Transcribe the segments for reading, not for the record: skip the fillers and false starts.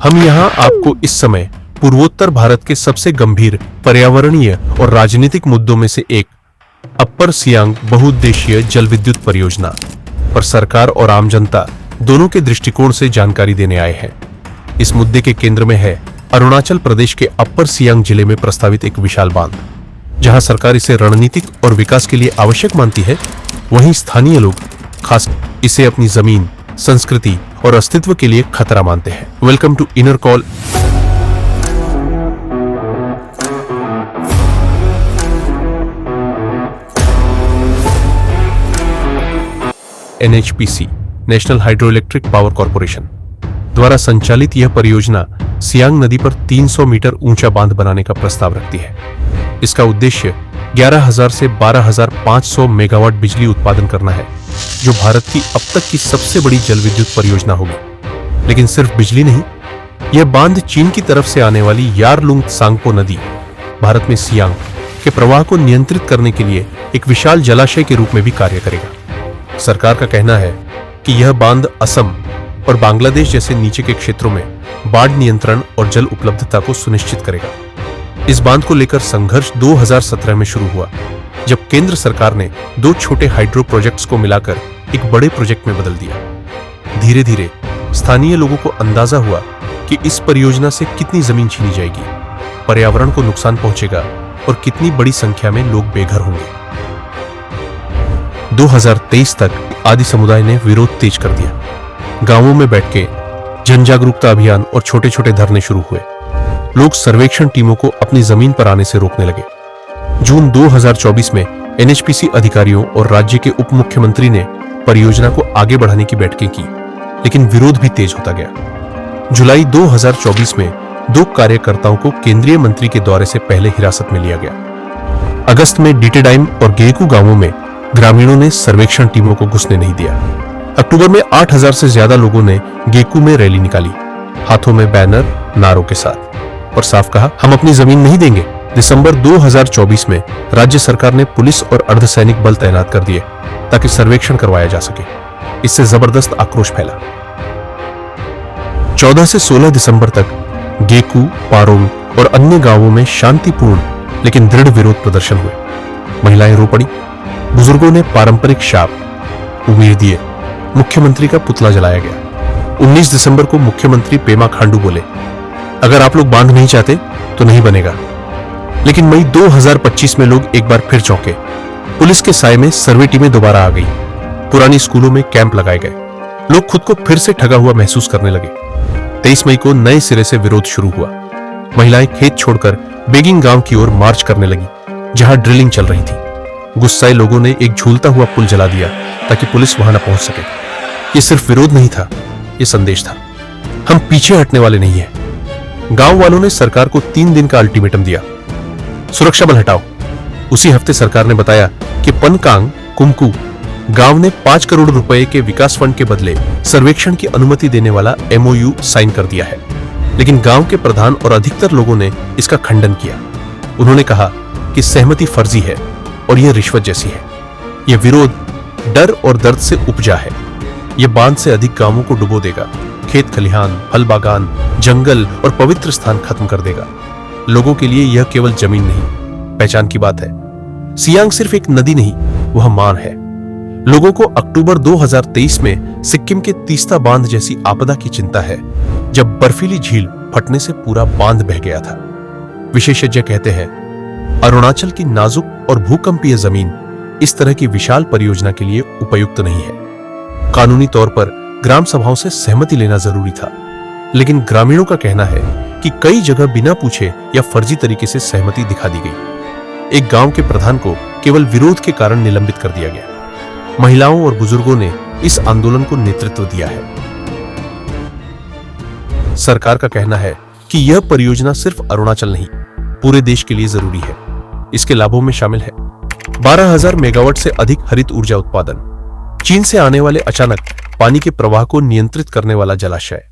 हम यहाँ आपको इस समय पूर्वोत्तर भारत के सबसे गंभीर पर्यावरणीय और राजनीतिक मुद्दों में से एक अपर सियांग बहुउद्देशीय जल विद्युत परियोजना पर सरकार और आम जनता दोनों के दृष्टिकोण से जानकारी देने आए हैं। इस मुद्दे के केंद्र में है अरुणाचल प्रदेश के अपर सियांग जिले में प्रस्तावित एक विशाल बांध। जहां सरकार इसे रणनीतिक और विकास के लिए आवश्यक मानती है, वहीं स्थानीय लोग खास इसे अपनी जमीन, संस्कृति और अस्तित्व के लिए खतरा मानते हैं। Welcome to inner call. NHPC national hydro electric power corporation द्वारा संचालित यह परियोजना सियांग नदी पर 300 मीटर ऊंचा बांध बनाने का प्रस्ताव रखती है। इसका उद्देश्य 11,000 से 12,500 मेगावाट बिजली उत्पादन करना है, जो भारत की अब तक की सबसे बड़ी जल विद्युत परियोजना होगी। लेकिन सिर्फ बिजली नहीं, यह बांध चीन की तरफ से आने वाली यारलुंग त्सांगपो नदी, भारत में सियांग के प्रवाह को नियंत्रित करने के लिए एक विशाल जलाशय के रूप में भी कार्य करेगा। सरकार का कहना है कि यह बांध असम और बांग्लादेश जैसे नीचे के क्षेत्रों में बाढ़ नियंत्रण और जल उपलब्धता को सुनिश्चित करेगा। इस बांध को लेकर संघर्ष 2017 में शुरू हुआ, जब केंद्र सरकार ने 2 छोटे हाइड्रो प्रोजेक्ट्स को मिलाकर एक बड़े प्रोजेक्ट में बदल दिया। धीरे धीरे स्थानीय लोगों को अंदाजा हुआ कि इस परियोजना से कितनी जमीन छीनी जाएगी, पर्यावरण को नुकसान पहुंचेगा और कितनी बड़ी संख्या में लोग बेघर होंगे। 2023 तक आदि समुदाय ने विरोध तेज कर दिया। गांवों में बैठ के जन जागरूकता अभियान और छोटे छोटे धरने शुरू हुए। लोग सर्वेक्षण टीमों को अपनी जमीन पर आने से रोकने लगे। जून 2024 में NHPC अधिकारियों और राज्य के उप मुख्यमंत्री ने परियोजना को आगे बढ़ाने की बैठकें की, लेकिन विरोध भी तेज होता गया। जुलाई 2024 में 2 कार्यकर्ताओं को केंद्रीय मंत्री के दौरे से पहले हिरासत में लिया गया। अगस्त में डीटेडाइम और गेकू गांवों में ग्रामीणों ने सर्वेक्षण टीमों को घुसने नहीं दिया। अक्टूबर में 8,000 से ज्यादा लोगों ने गेकू में रैली निकाली, हाथों में बैनर, नारों के साथ, और साफ कहा, हम अपनी जमीन नहीं देंगे। दिसंबर 2024 में राज्य सरकार ने पुलिस और अर्धसैनिक बल तैनात कर दिए ताकि सर्वेक्षण करवाया जा सके। इससे जबरदस्त आक्रोश फैला। 14 से 16 दिसंबर तक गेकू, पारोंग और अन्य गांवों में शांतिपूर्ण लेकिन दृढ़ विरोध प्रदर्शन हुए। महिलाएं रो पड़ी, बुजुर्गों ने पारंपरिक शाप उम्मीद दिए, मुख्यमंत्री का पुतला जलाया गया। 19 दिसंबर को मुख्यमंत्री पेमा खांडू बोले, अगर आप लोग बांध नहीं चाहते तो नहीं बनेगा। लेकिन मई 2025 में लोग एक बार फिर चौंके। पुलिस के साए में सर्वे टीमें दोबारा आ गई। पुरानी स्कूलों में कैंप लगाए गए। लोग खुद को फिर से ठगा हुआ महसूस करने लगे। 23 मई को नए सिरे से विरोध शुरू हुआ। महिलाएं खेत छोड़कर बेगिंग गांव की ओर मार्च करने लगी, जहां ड्रिलिंग चल रही थी। गुस्साए लोगों ने एक झूलता हुआ पुल जला दिया ताकि पुलिस वहां न पहुंच सके। ये सिर्फ विरोध नहीं था, ये संदेश था, हम पीछे हटने वाले नहीं हैं। गांव वालों ने सरकार को 3 दिन का अल्टीमेटम दिया, सुरक्षा बल हटाओ। उसी हफ्ते सरकार ने बताया कि पनकांग कुमकू गांव ने 5 करोड़ रुपए के विकास फंड के बदले सर्वेक्षण की अनुमति देने वाला MOU साइन कर दिया है। लेकिन गांव के प्रधान और अधिकतर लोगों ने इसका खंडन किया। उन्होंने कहा कि सहमति फर्जी है और यह रिश्वत जैसी है। यह विरोध डर और दर्द से उपजा है। यह बांध से अधिक गांवों को डुबो देगा, खेत खलिहान, फल बागान, जंगल और पवित्र स्थान खत्म कर देगा। लोगों के लिए यह केवल जमीन नहीं, पहचान की बात है। सियांग सिर्फ एक नदी नहीं, वह मान है। लोगों को अक्टूबर 2023 में सिक्किम के तीस्ता बांध जैसी आपदा की चिंता है, जब बर्फीली झील फटने से पूरा बांध बह गया था। विशेषज्ञ कहते हैं, अरुणाचल की नाजुक और भूकंपीय जमीन इस तरह की विशाल परियोजना के लिए उपयुक्त नहीं है। कानूनी तौर पर ग्राम सभाओं से सहमति लेना जरूरी था, लेकिन ग्रामीणों का कहना है कि कई जगह बिना पूछे या फर्जी तरीके से सहमति दिखा दी गई। एक गांव के प्रधान को केवल विरोध के कारण निलंबित कर दिया गया। महिलाओं और बुजुर्गों ने इस आंदोलन को नेतृत्व दिया है। सरकार का कहना है कि यह परियोजना सिर्फ अरुणाचल नहीं, पूरे देश के लिए जरूरी है। इसके लाभों में शामिल है 12,000 मेगावाट से अधिक हरित ऊर्जा उत्पादन, चीन से आने वाले अचानक पानी के प्रवाह को नियंत्रित करने वाला जलाशय,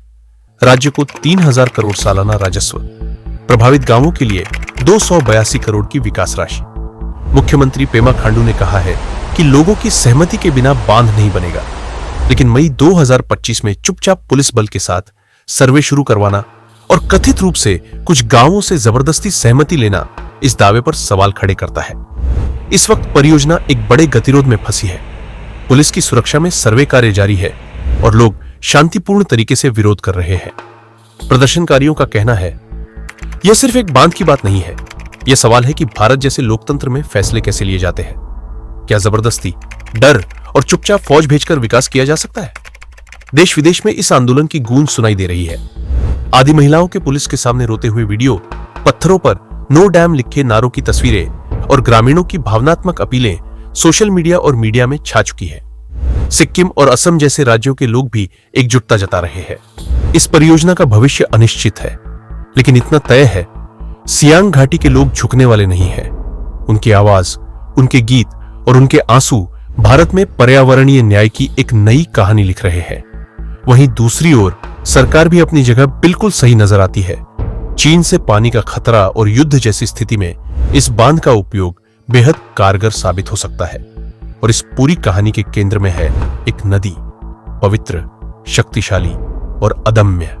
राज्य को 3,000 करोड़ सालाना राजस्व, प्रभावित गांवों के लिए 282 करोड़ की विकास राशि। मुख्यमंत्री पेमा खांडू ने कहा है कि लोगों की सहमति के बिना बांध नहीं बनेगा, लेकिन मई 2025 में चुपचाप पुलिस बल के साथ सर्वे शुरू करवाना और कथित रूप से कुछ गांवों से जबरदस्ती सहमति लेना इस दावे पर सवाल खड़े करता है। इस वक्त परियोजना एक बड़े गतिरोध में फंसी है। पुलिस की सुरक्षा में सर्वे कार्य जारी है और लोग शांतिपूर्ण तरीके से विरोध कर रहे हैं। प्रदर्शनकारियों का कहना है यह सिर्फ एक बांध की बात नहीं है। यह सवाल है कि भारत जैसे लोकतंत्र में फैसले कैसे लिए जाते हैं। क्या जबरदस्ती, डर और चुपचाप फौज भेजकर विकास किया जा सकता है? देश विदेश में इस आंदोलन की गूंज सुनाई दे रही है। आदि महिलाओं के पुलिस के सामने रोते हुए वीडियो, पत्थरों पर नो डैम लिखे नारों की तस्वीरें और ग्रामीणों की भावनात्मक अपीलें सोशल मीडिया और मीडिया में छा चुकी है। सिक्किम और असम जैसे राज्यों के लोग भी एकजुटता जता रहे हैं। इस परियोजना का भविष्य अनिश्चित है, लेकिन इतना तय है, सियांग घाटी के लोग झुकने वाले नहीं हैं। उनकी आवाज, उनके गीत और उनके आंसू भारत में पर्यावरणीय न्याय की एक नई कहानी लिख रहे हैं। वहीं दूसरी ओर सरकार भी अपनी जगह बिल्कुल सही नजर आती है। चीन से पानी का खतरा और युद्ध जैसी स्थिति में इस बांध का उपयोग बेहद कारगर साबित हो सकता है। और इस पूरी कहानी के केंद्र में है एक नदी, पवित्र, शक्तिशाली और अदम्य।